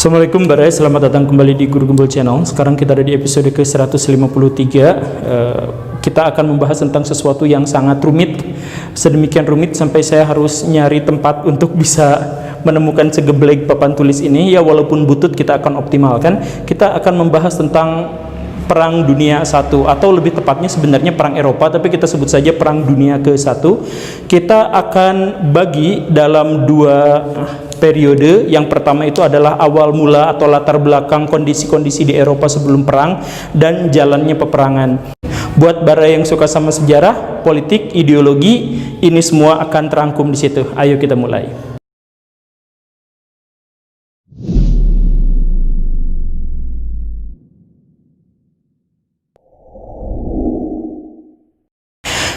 Assalamualaikum Barai, selamat datang kembali di Guru Gembul Channel. Sekarang kita ada di episode ke-153. Kita akan membahas tentang sesuatu yang sangat rumit, sedemikian rumit sampai saya harus nyari tempat untuk bisa menemukan segeblek papan tulis ini. Ya, walaupun butut kita akan optimalkan. Kita akan membahas tentang Perang Dunia I, atau lebih tepatnya sebenarnya Perang Eropa, tapi kita sebut saja Perang Dunia ke-1. Kita akan bagi dalam dua periode. Yang pertama itu adalah awal mula atau latar belakang kondisi-kondisi di Eropa sebelum perang dan jalannya peperangan. Buat bara yang suka sama sejarah, politik, ideologi, ini semua akan terangkum di situ. Ayo kita mulai.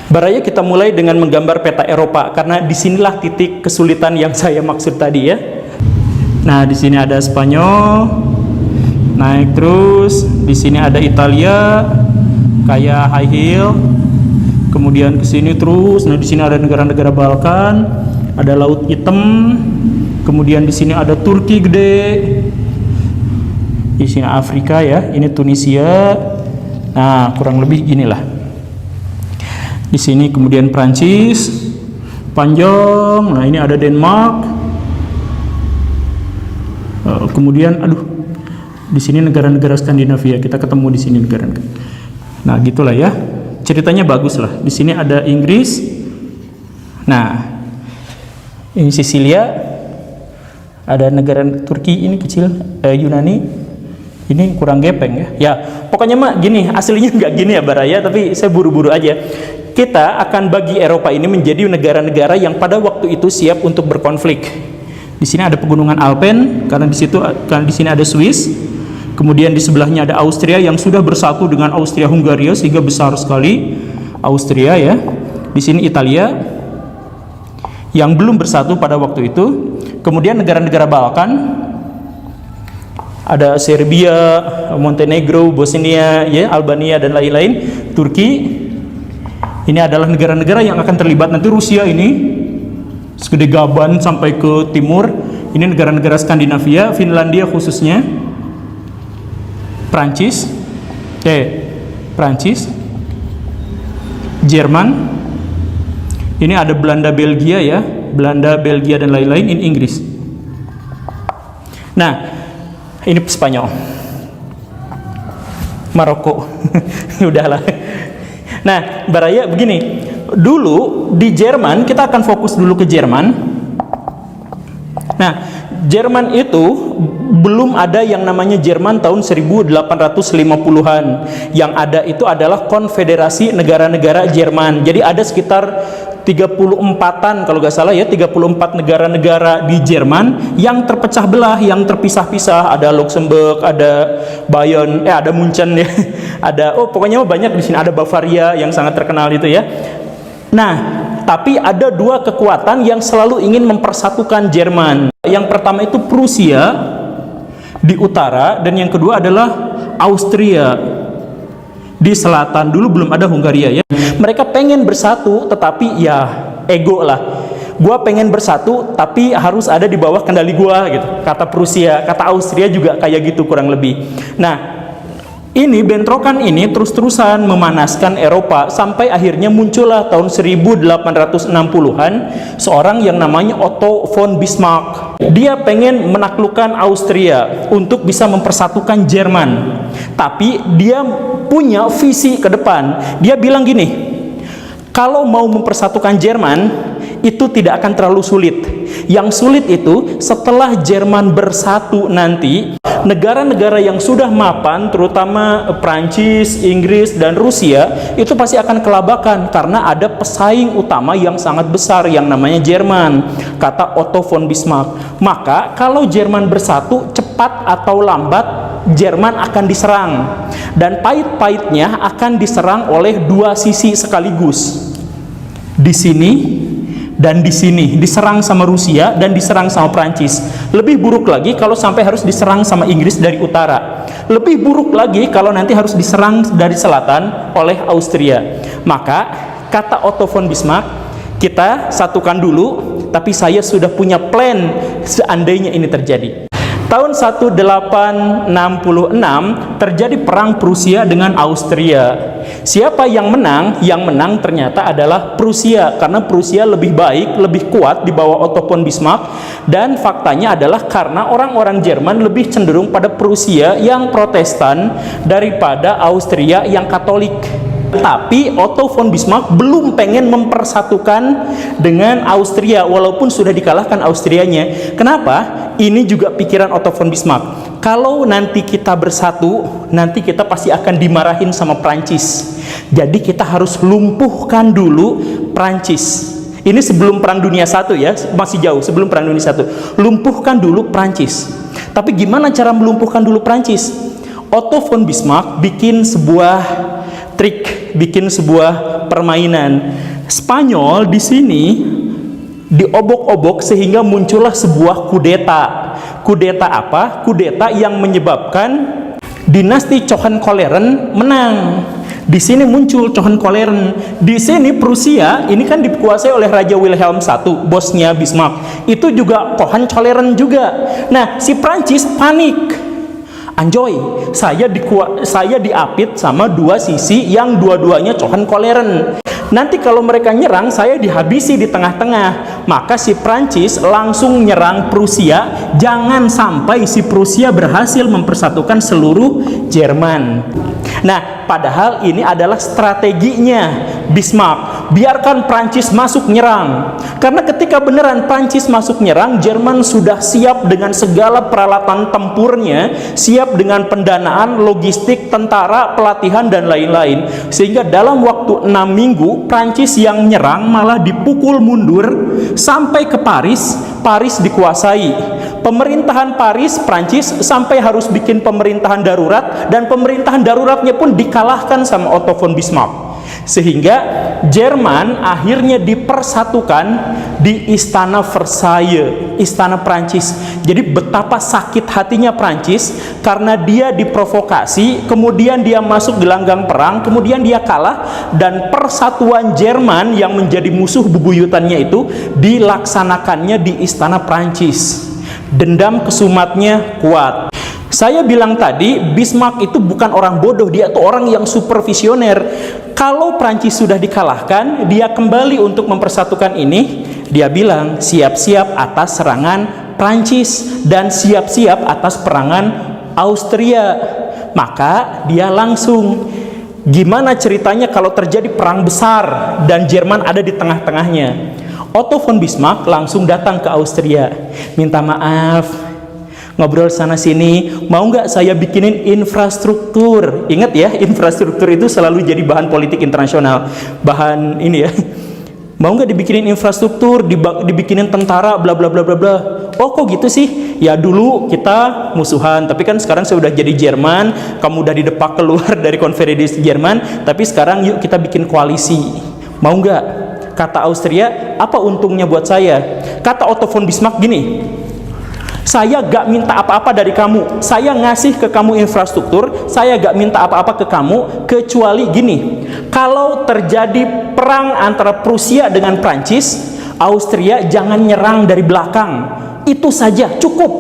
Baraya kita mulai dengan menggambar peta Eropa, karena disinilah titik kesulitan yang saya maksud tadi ya. Nah, di sini ada Spanyol, naik terus. Di sini ada Italia, kayak high heel. Kemudian ke sini terus. Nah, di sini ada negara-negara Balkan, ada Laut Hitam. Kemudian di sini ada Turki gede. Di sini Afrika ya, ini Tunisia. Nah, kurang lebih inilah. Di sini kemudian Prancis, panjang. Nah, ini ada Denmark. Kemudian, di sini negara-negara Skandinavia. Kita ketemu di sini negara-negara. Nah, gitulah ya. Ceritanya bagus lah. Di sini ada Inggris. Nah, ini Sisilia. Ada negara Turki ini kecil, Yunani. Ini kurang gepeng ya. Ya, pokoknya mah gini. Aslinya nggak gini ya Baraya, tapi saya buru-buru aja. Kita akan bagi Eropa ini menjadi negara-negara yang pada waktu itu siap untuk berkonflik. Di sini ada pegunungan Alpen, karena di sini ada Swiss. Kemudian di sebelahnya ada Austria yang sudah bersatu dengan Austria-Hungaria sehingga besar sekali Austria ya. Di sini Italia yang belum bersatu pada waktu itu. Kemudian negara-negara Balkan, ada Serbia, Montenegro, Bosnia, ya, Albania dan lain-lain. Turki. Ini adalah negara-negara yang akan terlibat nanti. Rusia ini segede gaban sampai ke timur. Ini negara-negara Skandinavia, Finlandia khususnya. Prancis, Jerman. Ini ada Belanda, Belgia ya, Belanda, Belgia dan lain-lain. Ini Inggris. Nah, ini Spanyol, Maroko. Udahlah. Nah, Baraya begini, dulu di Jerman, kita akan fokus dulu ke Jerman. Nah, Jerman itu belum ada yang namanya Jerman tahun 1850-an. Yang ada itu adalah konfederasi negara-negara Jerman. Jadi ada sekitar 34-an kalau nggak salah ya, 34 negara-negara di Jerman yang terpecah belah, yang terpisah-pisah. Ada Luxembourg, ada Bayern, ada Munchen ya. Ada pokoknya banyak di sini, ada Bavaria yang sangat terkenal itu ya. Nah, tapi ada dua kekuatan yang selalu ingin mempersatukan Jerman. Yang pertama itu Prusia di utara, dan yang kedua adalah Austria di selatan. Dulu belum ada Hungaria ya. Mereka pengen bersatu, tetapi ya ego lah. Gua pengen bersatu, tapi harus ada di bawah kendali gua gitu. Kata Prusia, kata Austria juga kayak gitu kurang lebih. Nah, ini bentrokan ini terus-terusan memanaskan Eropa sampai akhirnya muncullah tahun 1860-an seorang yang namanya Otto von Bismarck. Dia pengen menaklukkan Austria untuk bisa mempersatukan Jerman. Tapi dia punya visi ke depan. Dia bilang gini, kalau mau mempersatukan Jerman itu tidak akan terlalu sulit. Yang sulit itu setelah Jerman bersatu nanti, negara-negara yang sudah mapan, terutama Prancis, Inggris, dan Rusia, itu pasti akan kelabakan karena ada pesaing utama yang sangat besar yang namanya Jerman, kata Otto von Bismarck. Maka kalau Jerman bersatu, cepat atau lambat Jerman akan diserang, dan pahit-pahitnya akan diserang oleh dua sisi sekaligus. Di sini dan di sini diserang sama Rusia dan diserang sama Prancis. Lebih buruk lagi kalau sampai harus diserang sama Inggris dari utara. Lebih buruk lagi kalau nanti harus diserang dari selatan oleh Austria. Maka kata Otto von Bismarck, kita satukan dulu, tapi saya sudah punya plan seandainya ini terjadi. Tahun 1866 terjadi perang Prusia dengan Austria. Siapa yang menang? Yang menang ternyata adalah Prusia, karena Prusia lebih baik, lebih kuat di bawah Otto von Bismarck, dan faktanya adalah karena orang-orang Jerman lebih cenderung pada Prusia yang Protestan daripada Austria yang Katolik. Tapi Otto von Bismarck belum pengen mempersatukan dengan Austria walaupun sudah dikalahkan Austrianya. Kenapa? Ini juga pikiran Otto von Bismarck. Kalau nanti kita bersatu, nanti kita pasti akan dimarahin sama Prancis. Jadi kita harus lumpuhkan dulu Prancis. Ini sebelum Perang Dunia I ya, masih jauh sebelum Perang Dunia I. Lumpuhkan dulu Prancis. Tapi gimana cara melumpuhkan dulu Prancis? Otto von Bismarck bikin sebuah trik, bikin sebuah permainan. Spanyol di sini diobok-obok sehingga muncullah sebuah kudeta. Kudeta apa? Kudeta yang menyebabkan dinasti Hohenzollern menang. Di sini muncul Hohenzollern. Di sini Prusia ini kan dikuasai oleh Raja Wilhelm I, bosnya Bismarck. Itu juga Hohenzollern juga. Nah, si Prancis panik. Anjoy, saya diapit sama dua sisi yang dua-duanya Hohenzollern. Nanti kalau mereka nyerang, saya dihabisi di tengah-tengah. Maka si Prancis langsung nyerang Prusia. Jangan sampai si Prusia berhasil mempersatukan seluruh Jerman. Nah, padahal ini adalah strateginya Bismarck. Biarkan Prancis masuk nyerang. Karena ketika beneran Prancis masuk nyerang, Jerman sudah siap dengan segala peralatan tempurnya, siap dengan pendanaan, logistik, tentara, pelatihan, dan lain-lain. Sehingga dalam waktu 6 minggu, Prancis yang nyerang malah dipukul mundur sampai ke Paris. Paris dikuasai. Pemerintahan Paris, Prancis, sampai harus bikin pemerintahan darurat, dan pemerintahan daruratnya pun dikalahkan sama Otto von Bismarck. Sehingga Jerman akhirnya dipersatukan di Istana Versailles, Istana Prancis. Jadi betapa sakit hatinya Prancis karena dia diprovokasi, kemudian dia masuk gelanggang perang, kemudian dia kalah, dan persatuan Jerman yang menjadi musuh bebuyutannya itu dilaksanakannya di Istana Prancis. Dendam kesumatnya kuat. Saya bilang tadi, Bismarck itu bukan orang bodoh, dia itu orang yang super visioner. Kalau Prancis sudah dikalahkan, dia kembali untuk mempersatukan ini. Dia bilang, siap-siap atas serangan Prancis dan siap-siap atas perangan Austria. Maka dia langsung, gimana ceritanya kalau terjadi perang besar dan Jerman ada di tengah-tengahnya? Otto von Bismarck langsung datang ke Austria, minta maaf, ngobrol sana sini, mau nggak saya bikinin infrastruktur? Ingat ya, infrastruktur itu selalu jadi bahan politik internasional, bahan ini ya. Mau nggak dibikinin infrastruktur, dibikinin tentara, bla bla bla bla bla. Oh kok gitu sih? Ya dulu kita musuhan, tapi kan sekarang saya udah jadi Jerman, kamu udah didepak keluar dari konfederasi Jerman, tapi sekarang yuk kita bikin koalisi. Mau nggak? Kata Austria, apa untungnya buat saya? Kata Otto von Bismarck gini, saya gak minta apa-apa dari kamu, saya ngasih ke kamu infrastruktur, saya gak minta apa-apa ke kamu, kecuali gini, kalau terjadi perang antara Prusia dengan Prancis, Austria jangan nyerang dari belakang, itu saja, cukup,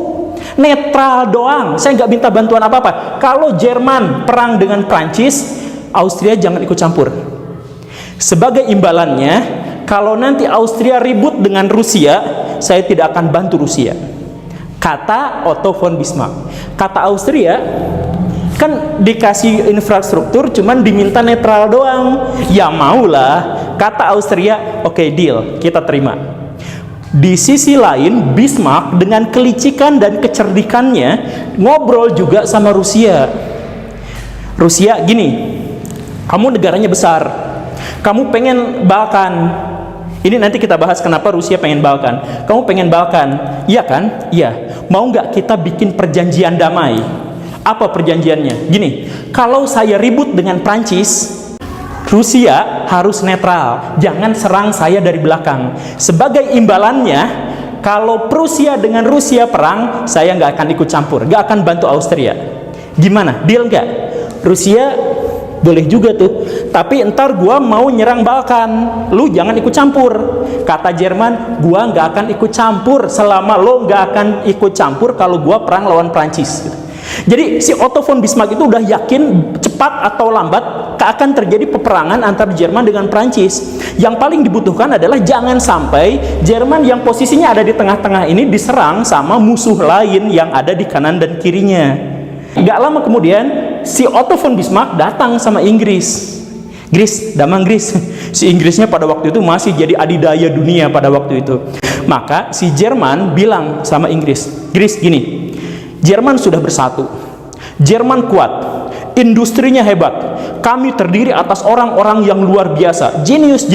netral doang, saya gak minta bantuan apa-apa. Kalau Jerman perang dengan Prancis, Austria jangan ikut campur. Sebagai imbalannya, kalau nanti Austria ribut dengan Rusia, saya tidak akan bantu Rusia. Kata Otto von Bismarck. Kata Austria, kan dikasih infrastruktur cuman diminta netral doang. Ya maulah. Kata Austria, oke, deal, kita terima. Di sisi lain, Bismarck dengan kelicikan dan kecerdikannya ngobrol juga sama Rusia. Rusia gini, kamu negaranya besar, kamu pengen Balkan. Ini nanti kita bahas kenapa Rusia pengen Balkan. Kamu pengen Balkan, iya kan? Iya. Mau nggak kita bikin perjanjian damai? Apa perjanjiannya? Gini, kalau saya ribut dengan Prancis, Rusia harus netral, jangan serang saya dari belakang. Sebagai imbalannya, kalau Prusia dengan Rusia perang, saya nggak akan ikut campur, nggak akan bantu Austria. Gimana? Deal nggak? Rusia Boleh juga tuh. Tapi ntar gua mau nyerang Balkan, lu jangan ikut campur. Kata Jerman, gua nggak akan ikut campur selama lo nggak akan ikut campur kalau gua perang lawan Prancis. Jadi si Otto von Bismarck itu udah yakin cepat atau lambat akan terjadi peperangan antara Jerman dengan Prancis. Yang paling dibutuhkan adalah jangan sampai Jerman yang posisinya ada di tengah-tengah ini diserang sama musuh lain yang ada di kanan dan kirinya. Gak lama kemudian si Otto von Bismarck datang sama Inggris. Damang Inggris. Si Inggrisnya pada waktu itu masih jadi adidaya dunia pada waktu itu. Maka si Jerman bilang sama Inggris gini, Jerman sudah bersatu, Jerman kuat, industrinya hebat, kami terdiri atas orang-orang yang luar biasa, jenius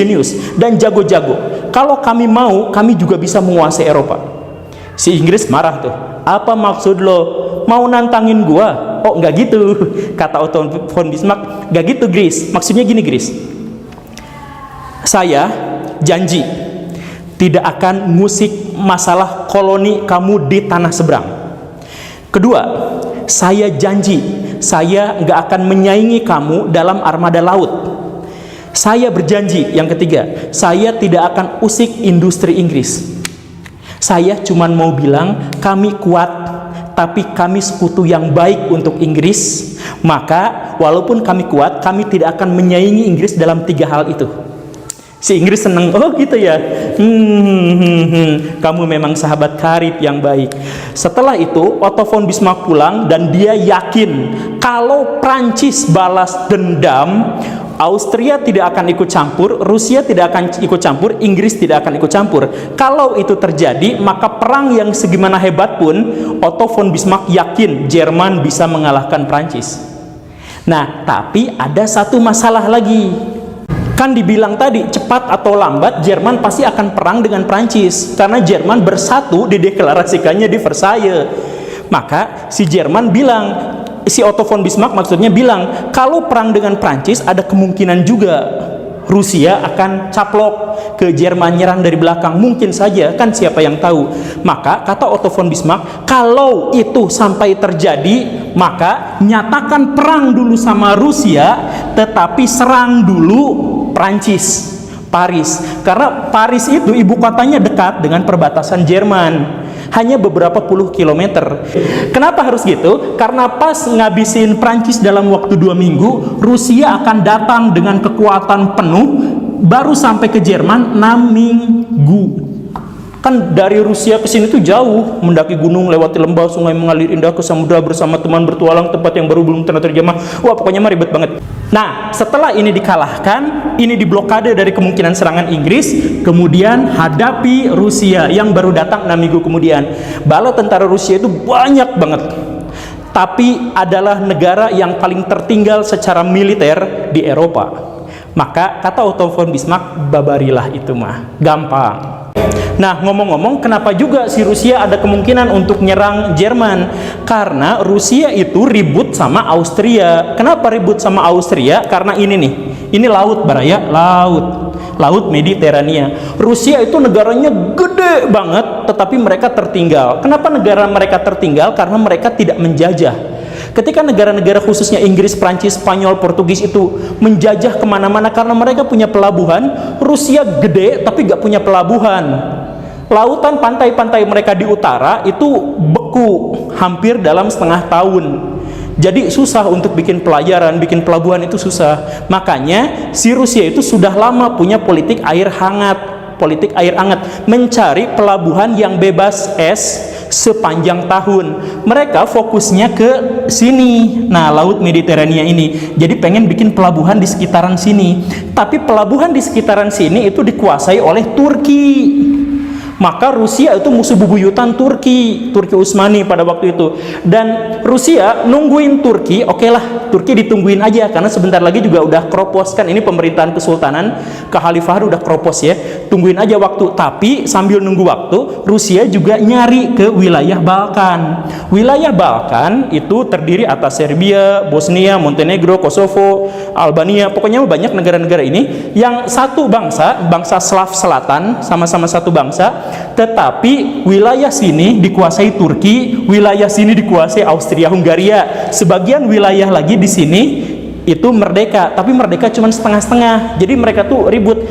dan jago-jago. Kalau kami mau, kami juga bisa menguasai Eropa. Si Inggris marah tuh. Apa maksud lo? Mau nantangin gua? Oh, nggak gitu, kata Otto von Bismarck. Nggak gitu, Gris. Maksudnya gini, Gris. Saya janji tidak akan ngusik masalah koloni kamu di tanah seberang. Kedua, saya janji saya nggak akan menyaingi kamu dalam armada laut. Saya berjanji, yang ketiga, saya tidak akan usik industri Inggris. Saya cuma mau bilang kami kuat, tapi kami sekutu yang baik untuk Inggris. Maka walaupun kami kuat, kami tidak akan menyaingi Inggris dalam 3 hal itu. Si Inggris seneng, oh gitu ya, kamu memang sahabat karib yang baik. Setelah itu Otto von Bismarck pulang dan dia yakin kalau Prancis balas dendam, Austria tidak akan ikut campur, Rusia tidak akan ikut campur, Inggris tidak akan ikut campur. Kalau itu terjadi, maka perang yang segimana hebat pun Otto von Bismarck yakin Jerman bisa mengalahkan Prancis. Nah, tapi ada satu masalah lagi. Kan dibilang tadi cepat atau lambat Jerman pasti akan perang dengan Prancis karena Jerman bersatu dideklarasikannya di Versailles. Maka si Jerman bilang, si Otto von Bismarck maksudnya bilang, kalau perang dengan Prancis ada kemungkinan juga Rusia akan caplok ke Jerman, nyerang dari belakang, mungkin saja, kan siapa yang tahu. Maka kata Otto von Bismarck, kalau itu sampai terjadi, maka nyatakan perang dulu sama Rusia, tetapi serang dulu Prancis, Paris, karena Paris itu ibu kotanya dekat dengan perbatasan Jerman, hanya beberapa puluh kilometer. Kenapa harus gitu? Karena pas ngabisin Prancis dalam waktu 2 minggu, Rusia akan datang dengan kekuatan penuh, baru sampai ke Jerman 6 minggu. Kan dari Rusia ke sini tuh jauh, mendaki gunung, lewati lembah, sungai mengalir indah ke samudra bersama teman bertualang tempat yang baru belum pernah terjamah. Wah, pokoknya mah ribet banget. Nah, setelah ini dikalahkan, ini diblokade dari kemungkinan serangan Inggris, kemudian hadapi Rusia yang baru datang 6 minggu kemudian. Bala tentara Rusia itu banyak banget, tapi adalah negara yang paling tertinggal secara militer di Eropa. Maka kata Otto von Bismarck, babarilah itu mah, gampang. Nah, ngomong-ngomong, kenapa juga si Rusia ada kemungkinan untuk nyerang Jerman? Karena Rusia itu ribut sama Austria. Kenapa ribut sama Austria? Karena ini nih, ini laut Baraya, laut Mediterania. Rusia itu negaranya gede banget, tetapi mereka tertinggal. Kenapa negara mereka tertinggal? Karena mereka tidak menjajah. Ketika negara-negara khususnya Inggris, Prancis, Spanyol, Portugis itu menjajah kemana-mana karena mereka punya pelabuhan, Rusia gede tapi gak punya pelabuhan. Lautan pantai-pantai mereka di utara itu beku hampir dalam setengah tahun. Jadi susah untuk bikin pelayaran, bikin pelabuhan itu susah. Makanya si Rusia itu sudah lama punya politik air hangat, mencari pelabuhan yang bebas es sepanjang tahun. Mereka fokusnya ke sini, nah laut Mediterania ini. Jadi pengen bikin pelabuhan di sekitaran sini. Tapi pelabuhan di sekitaran sini itu dikuasai oleh Turki. Maka Rusia itu musuh bebuyutan Turki Utsmani pada waktu itu. Dan Rusia nungguin Turki, oke lah, Turki ditungguin aja karena sebentar lagi juga udah kropos kan, ini pemerintahan kesultanan, kekhalifahan udah kropos ya. Tungguin aja waktu. Tapi sambil nunggu waktu, Rusia juga nyari ke wilayah Balkan. Wilayah Balkan itu terdiri atas Serbia, Bosnia, Montenegro, Kosovo, Albania, pokoknya banyak negara-negara ini yang satu bangsa Slav Selatan, sama-sama satu bangsa. Tetapi wilayah sini dikuasai Turki, wilayah sini dikuasai Austria Hungaria, sebagian wilayah lagi di sini itu merdeka, tapi merdeka cuma setengah-setengah. Jadi mereka tuh ribut.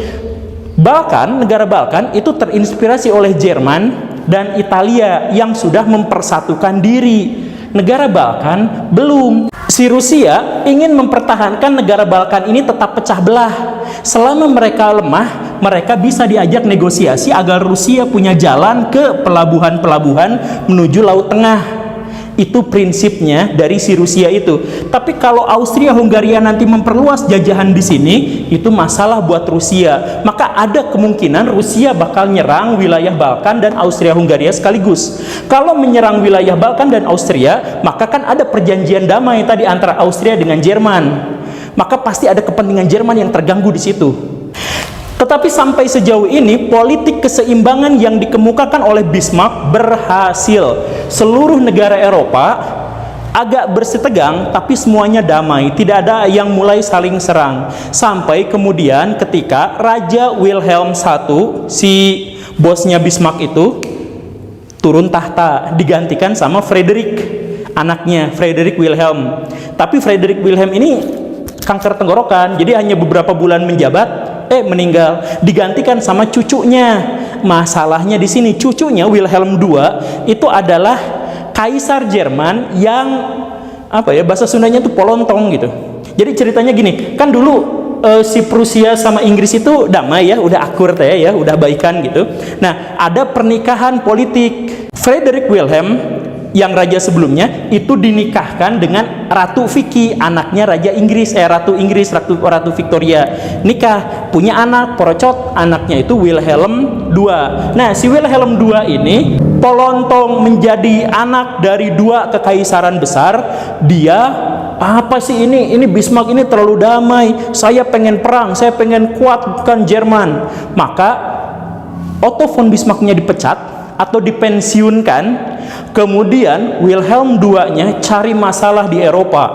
Negara Balkan itu terinspirasi oleh Jerman dan Italia yang sudah mempersatukan diri. Negara Balkan belum. Si Rusia ingin mempertahankan negara Balkan ini tetap pecah belah. Selama mereka lemah, mereka bisa diajak negosiasi agar Rusia punya jalan ke pelabuhan-pelabuhan menuju Laut Tengah. Itu prinsipnya dari si Rusia itu. Tapi kalau Austria-Hungaria nanti memperluas jajahan di sini, itu masalah buat Rusia. Maka ada kemungkinan Rusia bakal nyerang wilayah Balkan dan Austria-Hungaria sekaligus. Kalau menyerang wilayah Balkan dan Austria, maka kan ada perjanjian damai tadi antara Austria dengan Jerman. Maka pasti ada kepentingan Jerman yang terganggu di situ. Tetapi sampai sejauh ini politik keseimbangan yang dikemukakan oleh Bismarck berhasil. Seluruh negara Eropa agak bersitegang, tapi semuanya damai. Tidak ada yang mulai saling serang. Sampai kemudian ketika Raja Wilhelm I, si bosnya Bismarck itu, turun tahta, digantikan sama Frederick, anaknya Frederick Wilhelm. Tapi Frederick Wilhelm ini kanker tenggorokan, jadi hanya beberapa bulan menjabat, meninggal. Digantikan sama cucunya. Masalahnya di sini, cucunya Wilhelm II itu adalah kaisar Jerman yang bahasa Sundanya itu polontong gitu. Jadi ceritanya gini, kan dulu si Prusia sama Inggris itu damai ya, udah akur ya, udah baikan gitu. Nah, ada pernikahan politik. Frederick Wilhelm yang raja sebelumnya itu dinikahkan dengan Ratu Vicky, anaknya Raja Inggris, Ratu Inggris, Ratu Victoria. Nikah, punya anak, porocot, anaknya itu Wilhelm II. Nah, si Wilhelm II ini polontong menjadi anak dari dua kekaisaran besar. Dia apa sih ini Bismarck ini terlalu damai, saya pengen perang, saya pengen kuatkan Jerman. Maka Otto von Bismarck-nya dipecat atau dipensiunkan. Kemudian Wilhelm II-nya cari masalah di Eropa.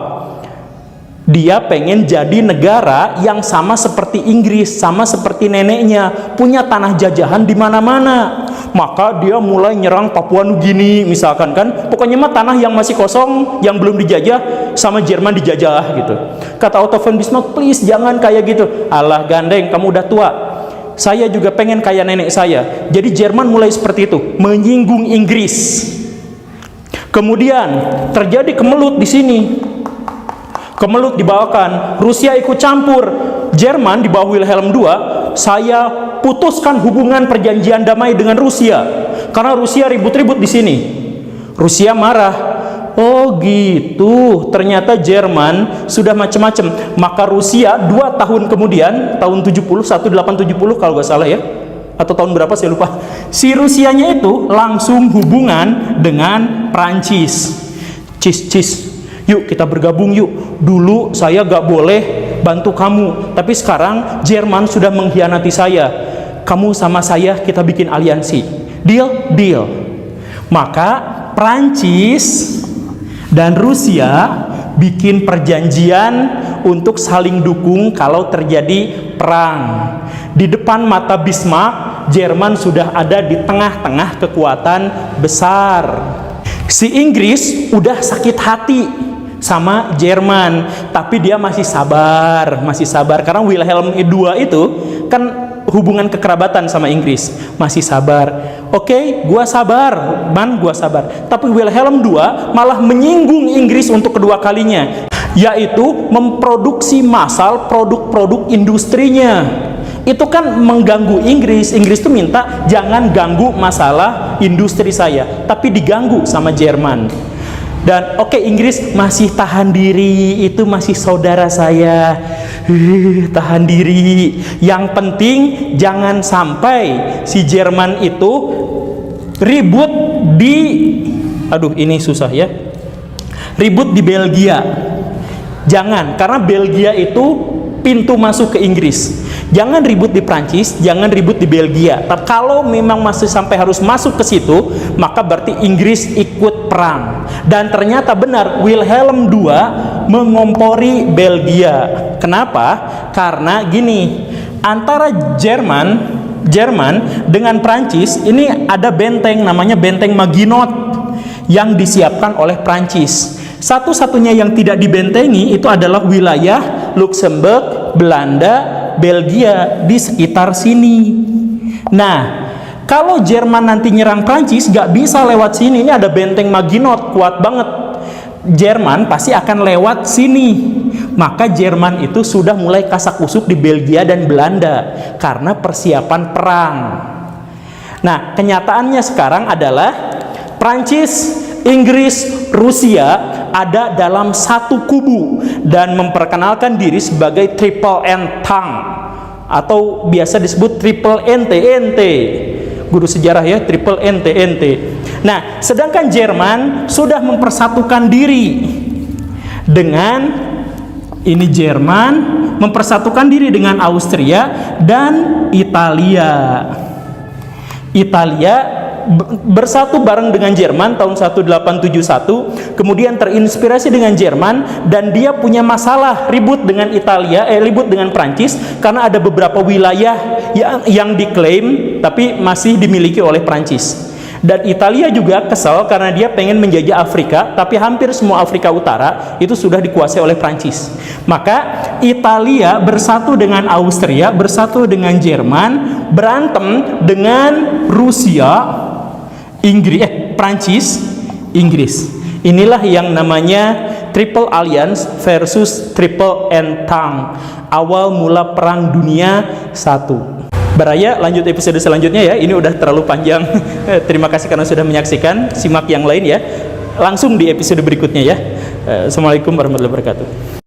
Dia pengen jadi negara yang sama seperti Inggris, sama seperti neneknya, punya tanah jajahan di mana-mana. Maka dia mulai nyerang Papua Nugini misalkan kan. Pokoknya mah tanah yang masih kosong, yang belum dijajah sama Jerman dijajah gitu. Kata Otto von Bismarck, please jangan kayak gitu. Alah gandeng, kamu udah tua. Saya juga pengen kayak nenek saya. Jadi Jerman mulai seperti itu, menyinggung Inggris. Kemudian terjadi kemelut di sini. Kemelut dibawakan, Rusia ikut campur. Jerman di bawah Wilhelm II, saya putuskan hubungan perjanjian damai dengan Rusia karena Rusia ribut-ribut di sini. Rusia marah. Oh gitu, ternyata Jerman sudah macam-macam. Maka Rusia 2 tahun kemudian, tahun 1870 kalau nggak salah ya, atau tahun berapa saya lupa, si Rusianya itu langsung hubungan dengan Prancis. Cis, yuk kita bergabung yuk. Dulu saya gak boleh bantu kamu, tapi sekarang Jerman sudah mengkhianati saya. Kamu sama saya kita bikin aliansi. Deal. Maka Prancis dan Rusia bikin perjanjian untuk saling dukung kalau terjadi perang. Di depan mata Bismarck, Jerman sudah ada di tengah-tengah kekuatan besar. Si Inggris udah sakit hati sama Jerman, tapi dia masih sabar karena Wilhelm II itu kan hubungan kekerabatan sama Inggris, masih sabar. Oke, gua sabar. Tapi Wilhelm II malah menyinggung Inggris untuk kedua kalinya, yaitu memproduksi massal produk-produk industrinya. Itu kan mengganggu Inggris. Inggris tuh minta jangan ganggu masalah industri saya, tapi diganggu sama Jerman. Dan Inggris masih tahan diri, itu masih saudara saya. Tahan diri. Yang penting jangan sampai si Jerman itu ribut di ini susah ya. Ribut di Belgia. Jangan, karena Belgia itu pintu masuk ke Inggris. Jangan ribut di Prancis, jangan ribut di Belgia. Tapi kalau memang masih sampai harus masuk ke situ, maka berarti Inggris ikut perang. Dan ternyata benar, Wilhelm II mengompori Belgia. Kenapa? Karena gini, antara Jerman dengan Prancis ini ada benteng namanya benteng Maginot yang disiapkan oleh Prancis. Satu-satunya yang tidak dibentengi itu adalah wilayah Luxembourg, Belanda, Belgia di sekitar sini. Nah, kalau Jerman nanti nyerang Prancis, nggak bisa lewat sini. Ini ada benteng Maginot, kuat banget. Jerman pasti akan lewat sini. Maka Jerman itu sudah mulai kasak-kusuk di Belgia dan Belanda karena persiapan perang. Nah, kenyataannya sekarang adalah Prancis, Inggris, Rusia ada dalam satu kubu dan memperkenalkan diri sebagai Triple Entente atau biasa disebut Triple Entente. Guru sejarah ya, Triple Entente. Nah, sedangkan Jerman sudah mempersatukan diri dengan ini Jerman mempersatukan diri dengan Austria dan Italia. Italia bersatu bareng dengan Jerman tahun 1871, kemudian terinspirasi dengan Jerman dan dia punya masalah ribut dengan ribut dengan Prancis karena ada beberapa wilayah yang diklaim tapi masih dimiliki oleh Prancis. Dan Italia juga kesal karena dia pengen menjajah Afrika, tapi hampir semua Afrika Utara itu sudah dikuasai oleh Prancis. Maka Italia bersatu dengan Austria, bersatu dengan Jerman, berantem dengan Rusia, Prancis, Inggris. Inilah yang namanya Triple Alliance versus Triple Entente. Awal mula Perang Dunia I. Baraya, lanjut episode selanjutnya ya. Ini udah terlalu panjang. Terima kasih karena sudah menyaksikan. Simak yang lain ya. Langsung di episode berikutnya ya. Assalamualaikum warahmatullahi wabarakatuh.